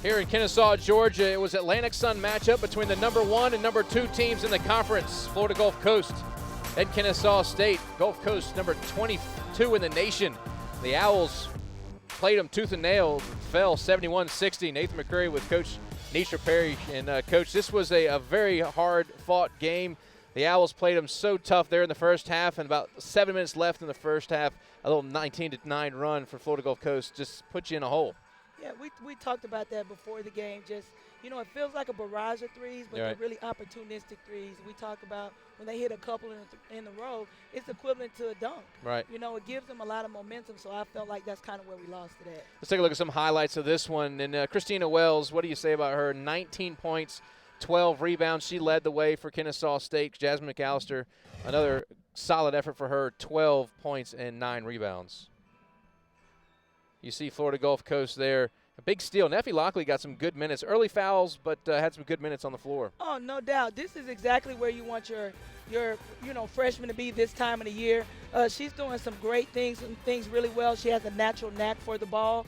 Here in Kennesaw, Georgia, it was Atlantic Sun matchup between the number 1 and number 2 teams in the conference, Florida Gulf Coast and Kennesaw State. Gulf Coast number 22 in the nation. The Owls played them tooth and nail, fell 71-60. Nathan McCurry with Coach Nisha Perry. And Coach, this was a very hard-fought game. The Owls played them so tough there in the first half, and about 7 minutes left in the first half, a little 19-9 run for Florida Gulf Coast just put you in a hole. Yeah, we talked about that before the game. Just, it feels like a barrage of threes, but right. they're really opportunistic threes. We talked about when they hit a couple in a row, it's equivalent to a dunk. Right. It gives them a lot of momentum, so I felt like that's kind of where we lost today. Let's take a look at some highlights of this one. And Christina Wells, what do you say about her? 19 points, 12 rebounds. She led the way for Kennesaw State. Jasmine McAllister, another solid effort for her, 12 points and 9 rebounds. You see Florida Gulf Coast there. A big steal. Neffy Lockley got some good minutes. Early fouls, but had some good minutes on the floor. Oh, no doubt. This is exactly where you want your freshman to be this time of the year. She's doing some great things and things really well. She has a natural knack for the ball.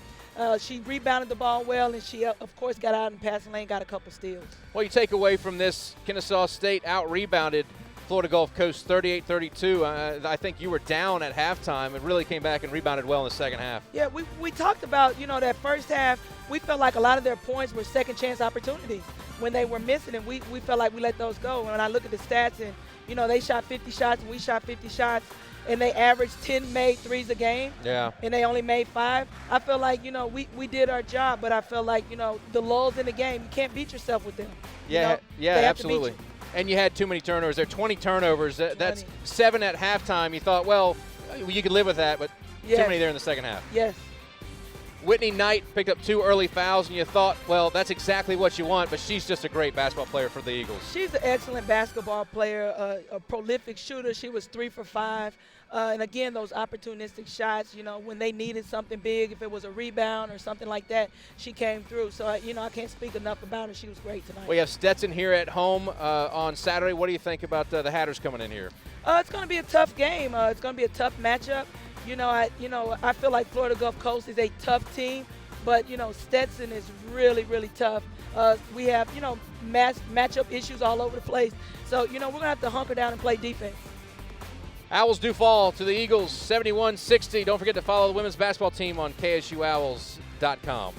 She rebounded the ball well, and she, of course, got out in the passing lane, got a couple steals. Well, you take away from this, Kennesaw State out-rebounded Florida Gulf Coast 38-32. I think you were down at halftime and really came back and rebounded well in the second half. Yeah, we talked about, that first half, we felt like a lot of their points were second-chance opportunities when they were missing, and we felt like we let those go. When I look at the stats, and, they shot 50 shots and we shot 50 shots, and they averaged 10 made threes a game. Yeah. And they only made 5. I feel like, we did our job, but I feel like, the lulls in the game, you can't beat yourself with them. Yeah, yeah, absolutely. And you had too many turnovers. There are 20 turnovers. That's 7 at halftime. You thought, well, you could live with that, but too many there in the second half. Yes. Whitney Knight picked up 2 early fouls, and you thought, well, that's exactly what you want, but she's just a great basketball player for the Eagles. She's an excellent basketball player, a prolific shooter. She was 3 for 5. And, again, those opportunistic shots, when they needed something big, if it was a rebound or something like that, she came through. So, I can't speak enough about her. She was great tonight. We have Stetson here at home on Saturday. What do you think about the Hatters coming in here? It's going to be a tough game. It's going to be a tough matchup. I feel like Florida Gulf Coast is a tough team, but, Stetson is really, really tough. We have, matchup issues all over the place. So, we're going to have to hunker down and play defense. Owls do fall to the Eagles 71-60. Don't forget to follow the women's basketball team on KSUOwls.com.